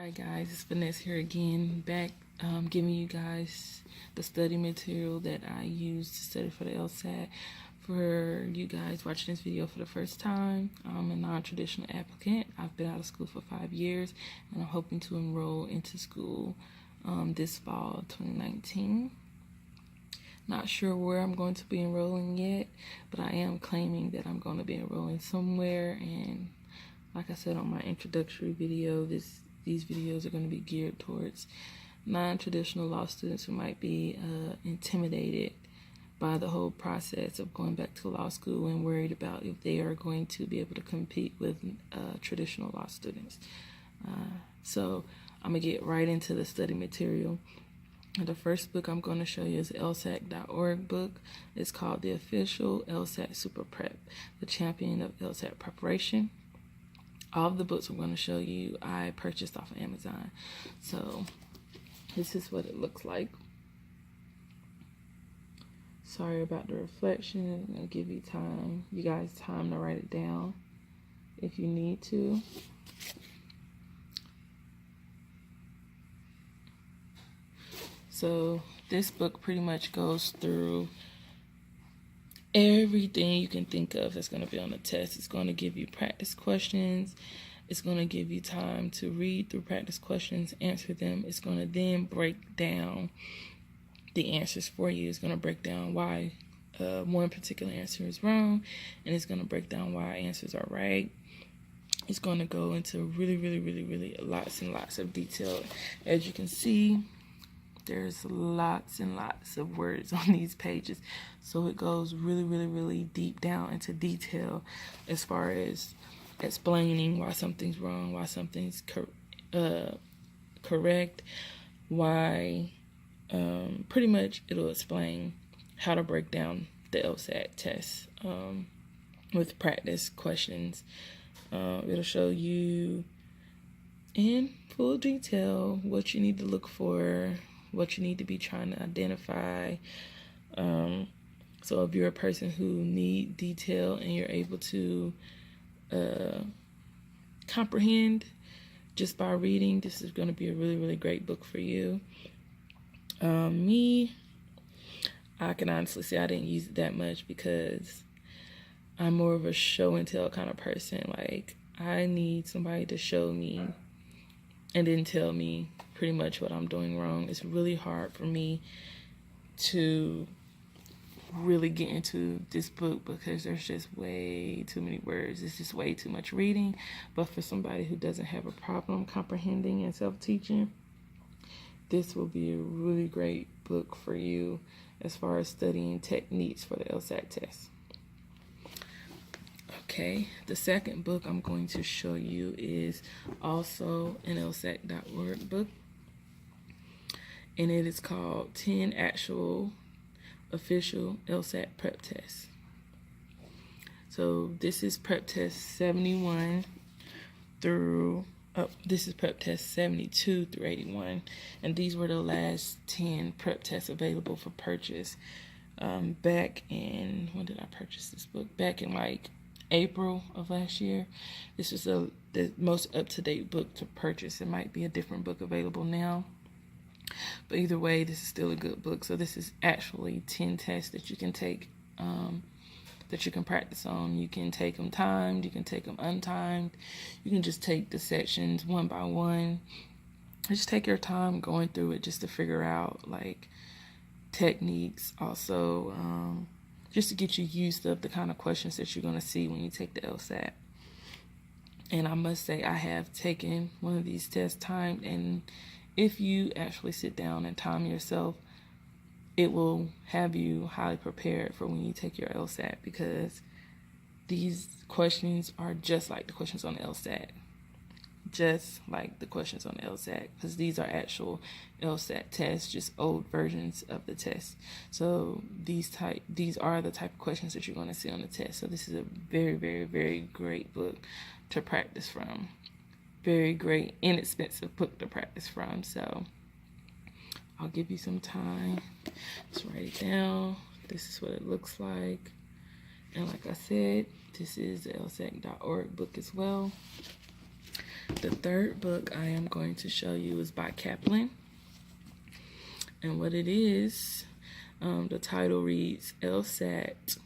Alright guys, it's Vanessa here again, back giving you guys the study material that I used to study for the Lsat. For you guys watching this video for the first time, I'm a non-traditional applicant. I've been out of school for 5 years and I'm hoping to enroll into school this fall 2019. Not sure where I'm going to be enrolling yet, but I am claiming that I'm going to be enrolling somewhere. And like I said on my introductory video, these videos are going to be geared towards non-traditional law students who might be intimidated by the whole process of going back to law school and worried about if they are going to be able to compete with traditional law students. So I'm going to get right into the study material. The first book I'm going to show you is Lsat.org book. It's called The Official Lsat Super Prep, the Champion of Lsat Preparation. All of the books I'm going to show you I purchased off of Amazon. So this is what it looks like. Sorry about the reflection. I'm going to give you guys time to write it down if you need to. So this book pretty much goes through everything you can think of that's going to be on the test. It's going to give you practice questions. It's going to give you time to read through practice questions, answer them. It's going to then break down the answers for you. It's going to break down why one particular answer is wrong, and it's going to break down why answers are right. It's going to go into really lots and lots of detail. As you can see, there's lots and lots of words on these pages, so it goes really deep down into detail as far as explaining why something's wrong, why something's correct, why pretty much it'll explain how to break down the Lsat test with practice questions. It'll show you in full detail what you need to look for, what you need to be trying to identify. So if you're a person who need detail and you're able to comprehend just by reading, this is going to be a really great book for you. Me, I can honestly say I didn't use it that much because I'm more of a show and tell kind of person. Like, I need somebody to show me and then tell me pretty much what I'm doing wrong. It's really hard for me to really get into this book because there's just way too many words. It's just way too much reading. But for somebody who doesn't have a problem comprehending and self-teaching, this will be a really great book for you as far as studying techniques for the Lsat test. Okay, the second book I'm going to show you is also an Lsat.org book, and it is called 10 Actual Official Lsat Prep Tests. So this is prep test 71 through, this is prep test 72 through 81, and these were the last 10 prep tests available for purchase back in, when did I purchase this book? Back in like April of last year. This is the most up-to-date book to purchase. It might be a different book available now, but either way, this is still a good book. So this is actually 10 tests that you can take, that you can practice on. You can take them timed, you can take them untimed, you can just take the sections one by one. Just take your time going through it just to figure out like techniques, also just to get you used to the kind of questions that you're going to see when you take the Lsat. And I must say, I have taken one of these tests timed, and if you actually sit down and time yourself, it will have you highly prepared for when you take your Lsat, because these questions are just like the questions on the Lsat. Just like the questions on the Lsat, because these are actual Lsat tests, just old versions of the test. So these are the type of questions that you're going to see on the test. So this is a very great book to practice from. Very great, inexpensive book to practice from. So I'll give you some time. Just write it down. This is what it looks like. And like I said, this is the Lsat.org book as well. The third book I am going to show you is by Kaplan. And what it is, the title reads Lsat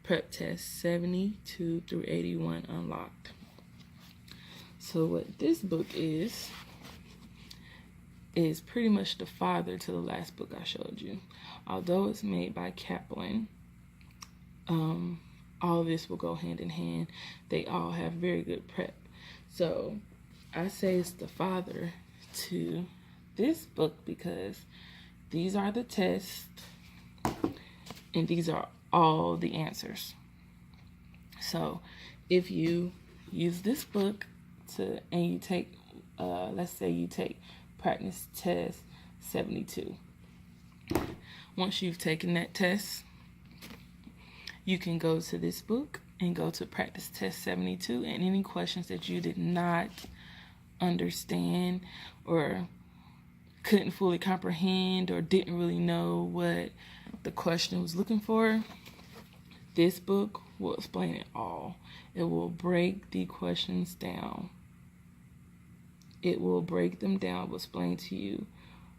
Prep Test 72 through 81 Unlocked. So what this book is pretty much the father to the last book I showed you. Although it's made by Kaplan, all of this will go hand in hand. They all have very good prep. So I say it's the father to this book because these are the tests and these are all the answers. So if you use this book and you take, let's say you take practice test 72. Once you've taken that test, you can go to this book and go to practice test 72, and any questions that you did not understand or couldn't fully comprehend or didn't really know what the question was looking for, this book will explain it all. It will break the questions down. It will break them down, will explain to you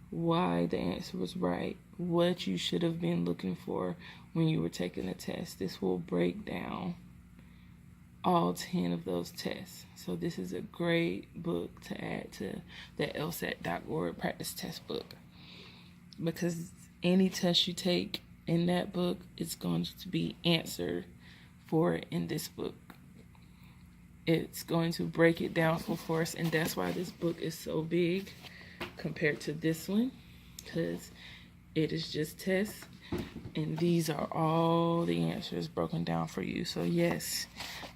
why the answer was right, what you should have been looking for when you were taking the test. This will break down all 10 of those tests. So this is a great book to add to the Lsat.org practice test book, because any test you take in that book is going to be answered for it in this book. It's going to break it down for us, and that's why this book is so big compared to this one, because it is just tests, and these are all the answers broken down for you. So yes,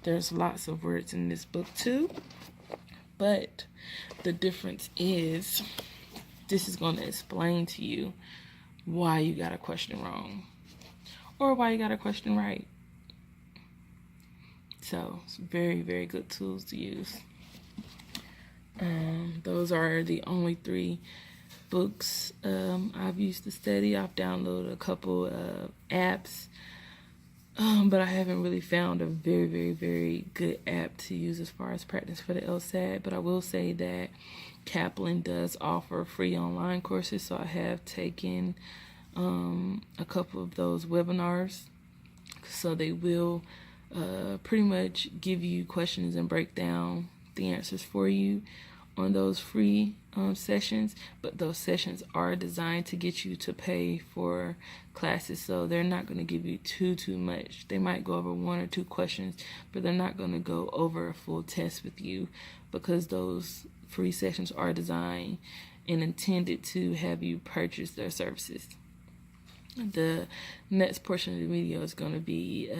there's lots of words in this book too, but the difference is this is going to explain to you why you got a question wrong or why you got a question right. So it's very, very good tools to use. Those are the only 3 books I've used to study. I've downloaded a couple apps, but I haven't really found a very, very, very good app to use as far as practice for the LSAT. But I will say that Kaplan does offer free online courses, so I have taken a couple of those webinars. So they will pretty much give you questions and break down the answers for you on those free sessions, but those sessions are designed to get you to pay for classes, so they're not going to give you too much. They might go over 1 or 2 questions, but they're not going to go over a full test with you, because those free sessions are designed and intended to have you purchase their services. The next portion of the video is going to be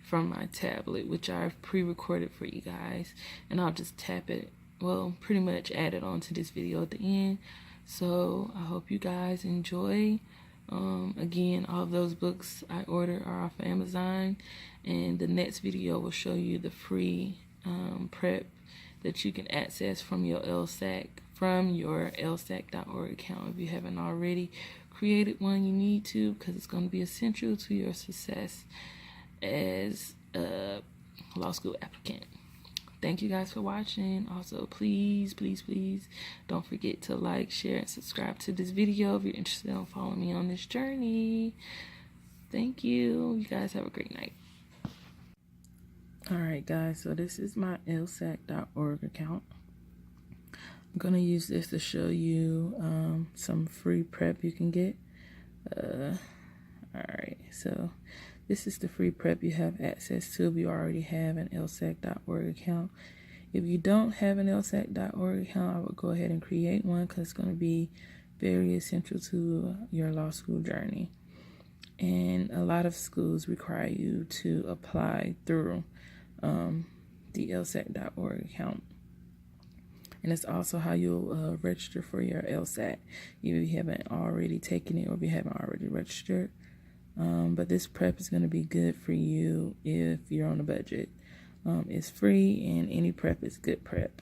from my tablet, which I've pre-recorded for you guys, and I'll just tap it, well, pretty much add it onto this video at the end. So I hope you guys enjoy. Again, all of those books I ordered are off of Amazon, and the next video will show you the free prep that you can access from your LSAT, from your Lsat.org account. If you haven't already created one, you need to, because it's going to be essential to your success as a law school applicant. Thank you guys for watching. Also, please don't forget to like, share, and subscribe to this video if you're interested in following me on this journey. Thank you. You guys have a great night. Alright guys, so this is my Lsat.org account. I'm going to use this to show you some free prep you can get. Alright, so this is the free prep you have access to if you already have an Lsat.org account. If you don't have an Lsat.org account, I would go ahead and create one, because it's going to be very essential to your law school journey. And a lot of schools require you to apply through the Lsat.org account. And it's also how you'll register for your LSAT if you haven't already taken it or if you haven't already registered. But this prep is going to be good for you if you're on a budget. It's free, and any prep is good prep.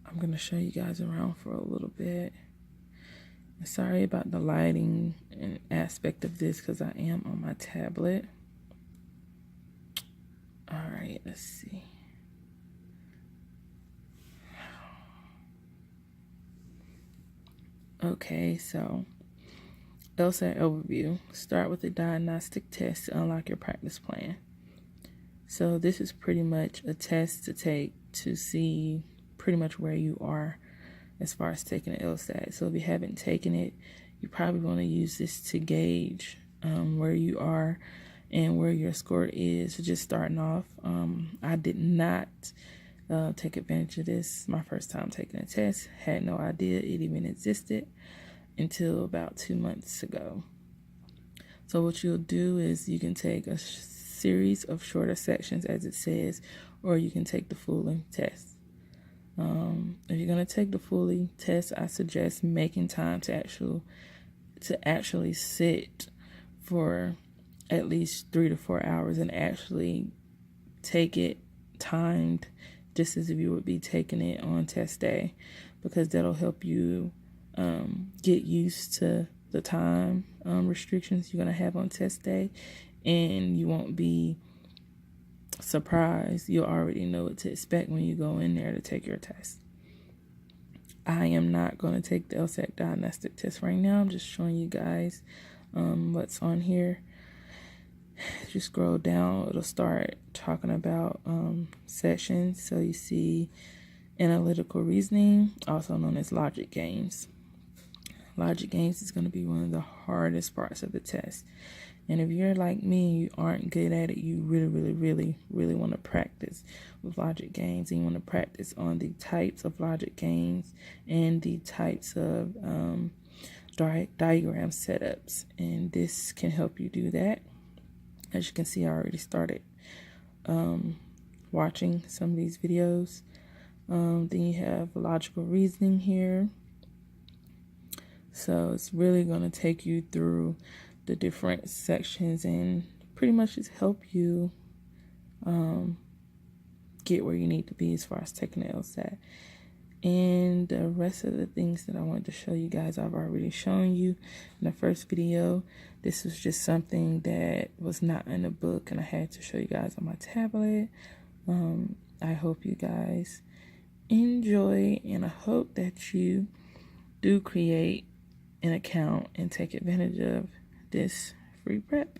I'm going to show you guys around for a little bit. Sorry about the lighting and aspect of this, because I am on my tablet. Alright, let's see. Okay, so Lsat overview. Start with the diagnostic test to unlock your practice plan. So this is pretty much a test to take to see pretty much where you are as far as taking the Lsat. So if you haven't taken it, you probably want to use this to gauge where you are and where your score is. Just starting off, I did not take advantage of this. My first time taking a test, had no idea it even existed until about 2 months ago. So what you'll do is you can take a series of shorter sections, as it says, or you can take the full test. If you're going to take the fully test, I suggest making time to actually sit for at least 3 to 4 hours and actually take it timed, just as if you would be taking it on test day, because that'll help you get used to the time restrictions you're going to have on test day, and you won't be surprised. You'll already know what to expect when you go in there to take your test. I am not going to take the Lsat diagnostic test right now. I'm just showing you guys what's on here. If you scroll down, it'll start talking about sessions. So you see Analytical Reasoning, also known as logic games. Logic games is going to be one of the hardest parts of the test. And if you're like me and you aren't good at it, you really want to practice with logic games. And you want to practice on the types of logic games and the types of diagram setups. And this can help you do that. As you can see, I already started watching some of these videos. Then you have logical reasoning here. So it's really going to take you through the different sections and pretty much just help you get where you need to be as far as taking the Lsat. And the rest of the things that I wanted to show you guys, I've already shown you in the first video. This was just something that was not in the book, and I had to show you guys on my tablet. I hope you guys enjoy, and I hope that you do create an account and take advantage of this free prep.